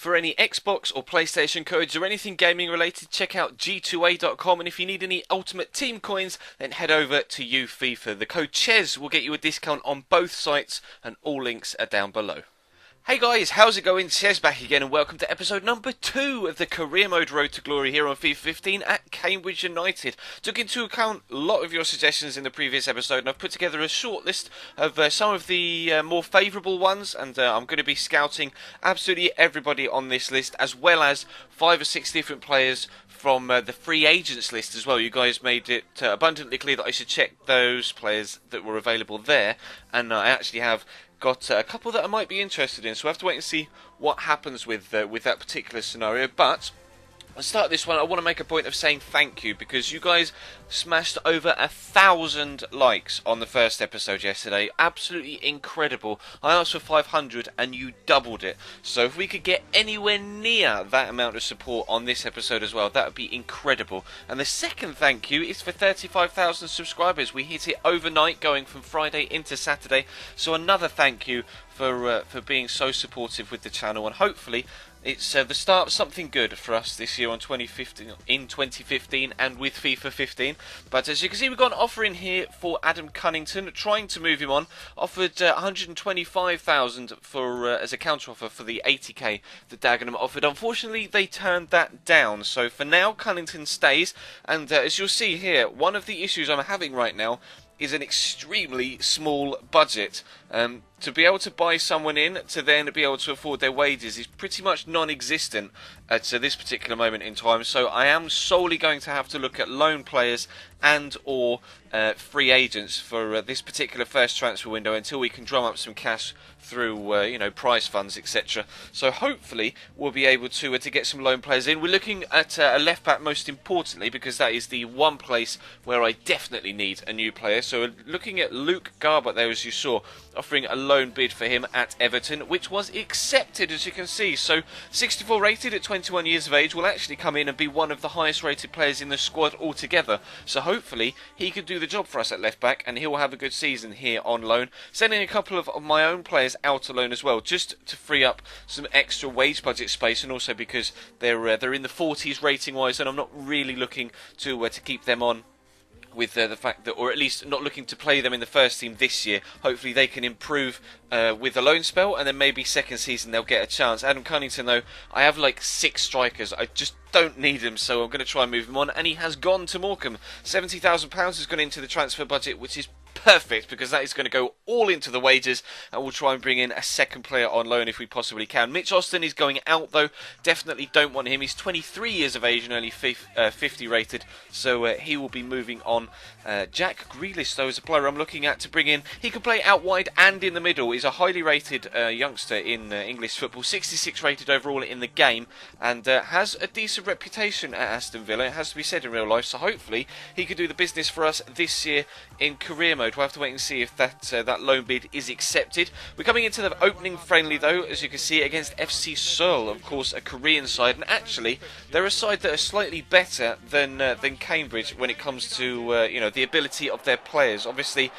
For any Xbox or PlayStation codes or anything gaming related, check out g2a.com, and if you need any Ultimate Team coins, then head over to FIFA. The code CHES will get you a discount on both sites, and all links are down below. Hey guys, how's it going? Chez back again, and welcome to episode number 2 of the career mode Road to Glory here on FIFA 15 at Cambridge United. Took into account a lot of your suggestions in the previous episode, and I've put together a short list of some of the more favourable ones, and I'm going to be scouting absolutely everybody on this list, as well as 5 or 6 different players from the free agents list as well. You guys made it abundantly clear that I should check those players that were available there, and I actually have got a couple that I might be interested in, so I have to wait and see what happens with that particular scenario. But let's start this one. I want to make a point of saying thank you, because you guys smashed over 1,000 likes on the first episode yesterday. Absolutely incredible. I asked for 500 and you doubled it. So if we could get anywhere near that amount of support on this episode as well, that would be incredible. And the second thank you is for 35,000 subscribers. We hit it overnight, going from Friday into Saturday. So another thank you for being so supportive with the channel, and hopefully it's the start of something good for us this year in 2015 and with FIFA 15. But as you can see, we've got an offer in here for Adam Cunnington, trying to move him on. Offered 125,000 for as a counter offer for the 80k that Dagenham offered. Unfortunately, they turned that down. So for now, Cunnington stays. And as you'll see here, one of the issues I'm having right now is an extremely small budget. To be able to buy someone in to then be able to afford their wages is pretty much non-existent at this particular moment in time. So I am solely going to have to look at loan players and or free agents for this particular first transfer window until we can drum up some cash through prize funds, etc. So hopefully we'll be able to get some loan players in. We're looking at a left back most importantly, because that is the one place where I definitely need a new player. So looking at Luke Garbutt there, as you saw, offering a loan bid for him at Everton, which was accepted, as you can see. So 64 rated at 21 years of age, will actually come in and be one of the highest rated players in the squad altogether. So hopefully he can do the job for us at left back, and he'll have a good season here on loan. Sending a couple of my own players out on loan as well, just to free up some extra wage budget space, and also because they're in the 40s rating wise, and I'm not really looking to keep them on with the fact that, or at least not looking to play them in the first team this year. Hopefully they can improve with the loan spell, and then maybe second season they'll get a chance. Adam Cunnington though, I have like 6 strikers. I just don't need him, so I'm going to try and move him on, and he has gone to Morecambe. £70,000 has gone into the transfer budget, which is perfect, because that is going to go all into the wages, and we'll try and bring in a second player on loan if we possibly can. Mitch Austin is going out though. Definitely don't want him. He's 23 years of age and only 50 rated, so he will be moving on. Jack Grealish though is a player I'm looking at to bring in. He can play out wide and in the middle. He's a highly rated youngster in English football, 66 rated overall in the game, and has a decent reputation at Aston Villa, it has to be said in real life. So hopefully he could do the business for us this year in career mode. We'll have to wait and see if that loan bid is accepted. We're coming into the opening friendly though, as you can see, against FC Seoul, of course a Korean side, and actually they're a side that are slightly better than Cambridge when it comes to the ability of their players. Obviously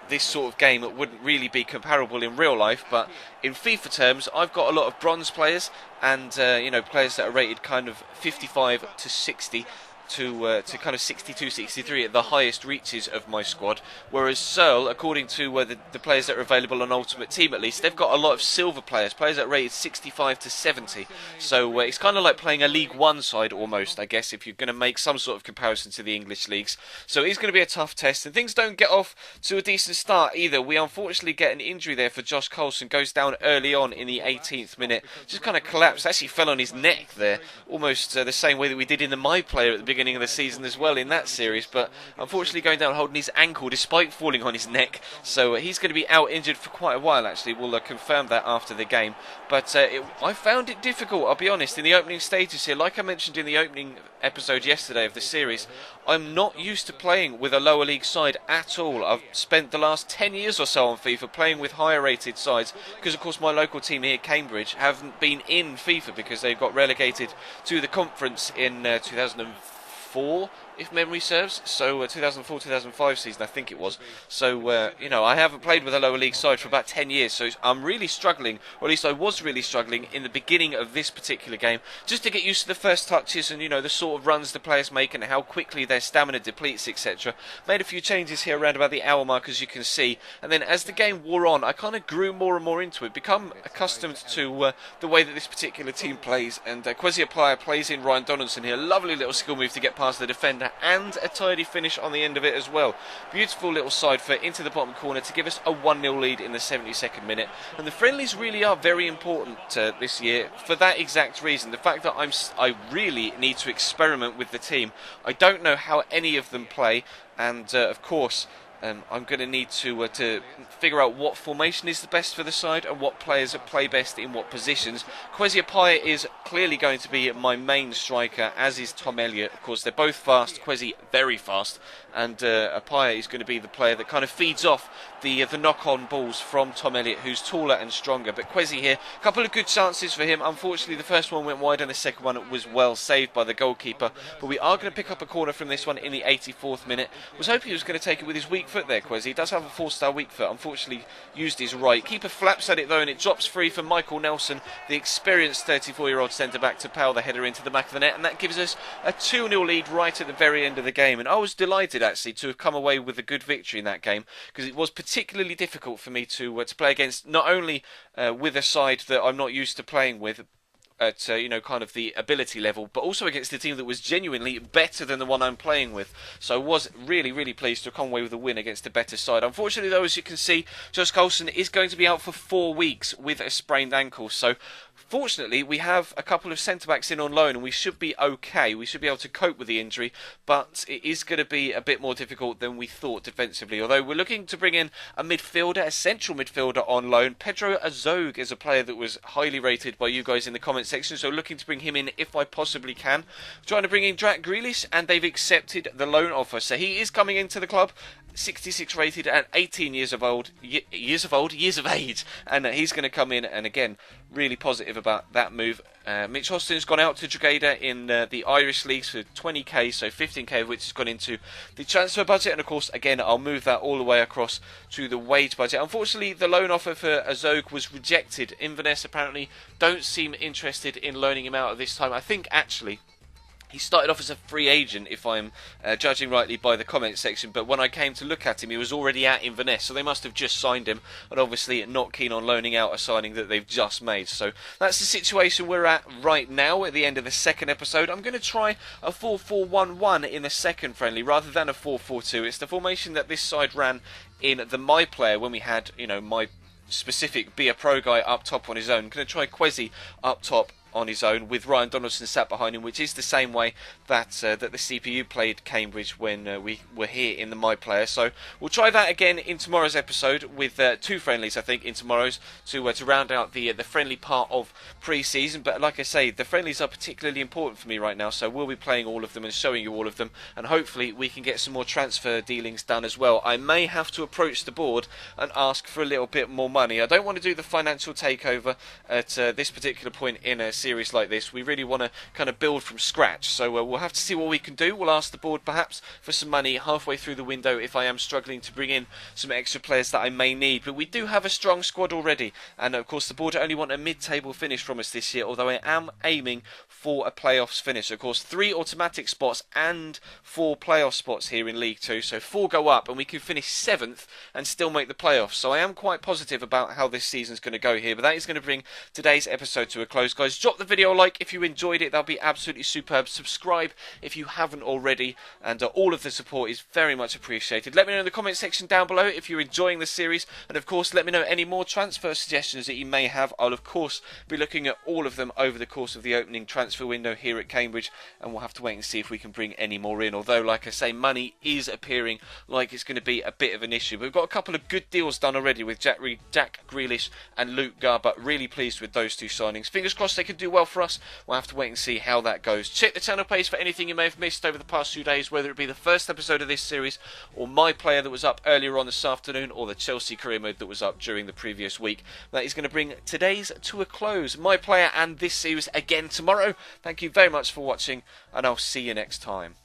this sort of game wouldn't really be comparable in real life, but in FIFA terms I've got a lot of bronze players, and players that are rated kind of 55 to 60 to kind of 62, 63 at the highest reaches of my squad. Whereas Searle, according to the players that are available on Ultimate Team at least, they've got a lot of silver players that are rated 65 to 70. So it's kind of like playing a League One side almost, I guess, if you're going to make some sort of comparison to the English leagues. So it's going to be a tough test, and things don't get off to a decent start either. We unfortunately get an injury there for Josh Coulson, goes down early on in the 18th minute, just kind of collapsed, actually fell on his neck there, almost the same way that we did in the My Player at the beginning of the season as well in that series, but unfortunately going down holding his ankle despite falling on his neck, so he's going to be out injured for quite a while actually. We'll confirm that after the game, but I found it difficult, I'll be honest, in the opening stages here. Like I mentioned in the opening episode yesterday of the series, I'm not used to playing with a lower league side at all. I've spent the last 10 years or so on FIFA playing with higher rated sides, because of course my local team here, Cambridge, haven't been in FIFA because they got relegated to the conference in 2004, if memory serves. So 2004-2005 season, I think it was. So you know, I haven't played with a lower league side for about 10 years, so I'm really struggling, or at least I was really struggling in the beginning of this particular game, just to get used to the first touches and, you know, the sort of runs the players make and how quickly their stamina depletes, etc. Made a few changes here around about the hour mark, as you can see, and then as the game wore on, I kind of grew more and more into it, become accustomed to the way that this particular team plays, and Kwesi Appiah plays in Ryan Donaldson here. Lovely little skill move to get past the defender, and a tidy finish on the end of it as well. Beautiful little side foot into the bottom corner to give us a 1-0 lead in the 72nd minute. And the friendlies really are very important this year for that exact reason. The fact that I really need to experiment with the team. I don't know how any of them play, and of course I'm going to need to figure out what formation is the best for the side and what players play best in what positions. Kwesi Appiah is clearly going to be my main striker, as is Tom Elliott. Of course, they're both fast. Kwesi very fast, and Appiah is going to be the player that kind of feeds off the knock-on balls from Tom Elliott, who's taller and stronger. But Kwesi here, a couple of good chances for him. Unfortunately, the first one went wide and the second one was well saved by the goalkeeper. But we are going to pick up a corner from this one in the 84th minute. Was hoping he was going to take it with his weak foot there, Kwesi. He does have a 4-star weak foot. Unfortunately, used his right. Keeper flaps at it though, and it drops free for Michael Nelson, the experienced 34-year-old centre-back, to power the header into the back of the net, and that gives us a 2-0 lead right at the very end of the game. And I was delighted actually to have come away with a good victory in that game, because it was particularly difficult for me to play against, not only with a side that I'm not used to playing with at you know, kind of the ability level, but also against a team that was genuinely better than the one I'm playing with. So I was really pleased to have come away with a win against a better side. Unfortunately though, as you can see, Josh Coulson is going to be out for 4 weeks with a sprained ankle. So fortunately, we have a couple of centre-backs in on loan, and we should be okay. We should be able to cope with the injury, but it is going to be a bit more difficult than we thought defensively. Although we're looking to bring in a midfielder, a central midfielder on loan. Pedro Azog is a player that was highly rated by you guys in the comment section, so looking to bring him in if I possibly can. Trying to bring in Jack Grealish, and they've accepted the loan offer. So he is coming into the club. 66 rated at 18 years of age, and he's going to come in, and again, really positive about that move. Mitch Hostin's gone out to Drogheda in the Irish leagues for 20k, so 15k of which has gone into the transfer budget, and of course, again, I'll move that all the way across to the wage budget. Unfortunately, the loan offer for Azog was rejected. Inverness apparently don't seem interested in loaning him out at this time. I think actually he started off as a free agent, if I'm judging rightly by the comment section, but when I came to look at him, he was already at Inverness, so they must have just signed him, and obviously not keen on loaning out a signing that they've just made. So that's the situation we're at right now at the end of the second episode. I'm going to try a 4-4-1-1 in the second friendly rather than a 4-4-2. It's the formation that this side ran in the My Player when we had, you know, my specific Be A Pro guy up top on his own. I'm going to try Kwesi up top on his own with Ryan Donaldson sat behind him, which is the same way that that the CPU played Cambridge when we were here in the My Player. So we'll try that again in tomorrow's episode with 2 friendlies, I think, in tomorrow's to round out the friendly part of pre-season. But like I say, the friendlies are particularly important for me right now, so we'll be playing all of them and showing you all of them, and hopefully we can get some more transfer dealings done as well. I may have to approach the board and ask for a little bit more money. I don't want to do the financial takeover at this particular point in a series like this. We really want to kind of build from scratch, so we'll have to see what we can do. We'll ask the board perhaps for some money halfway through the window if I am struggling to bring in some extra players that I may need, but we do have a strong squad already, and of course the board only want a mid-table finish from us this year, although I am aiming for a playoffs finish. Of course, 3 automatic spots and 4 playoff spots here in League 2, so 4 go up and we can finish 7th and still make the playoffs. So I am quite positive about how this season's going to go here, but that is going to bring today's episode to a close. Guys, drop the video a like if you enjoyed it. That'll be absolutely superb. Subscribe if you haven't already, and all of the support is very much appreciated. Let me know in the comment section down below if you're enjoying the series, and of course let me know any more transfer suggestions that you may have. I'll of course be looking at all of them over the course of the opening transfer window here at Cambridge, and we'll have to wait and see if we can bring any more in, although like I say, money is appearing like it's going to be a bit of an issue. But we've got a couple of good deals done already with Jack Grealish and Luke Garbutt. Really pleased with those 2 signings. Fingers crossed they can do well for us. We'll have to wait and see how that goes. Check the channel page for anything you may have missed over the past few days, whether it be the first episode of this series, or My Player that was up earlier on this afternoon, or the Chelsea career mode that was up during the previous week. That is going to bring today's to a close. My Player and this series again tomorrow. Thank you very much for watching, and I'll see you next time.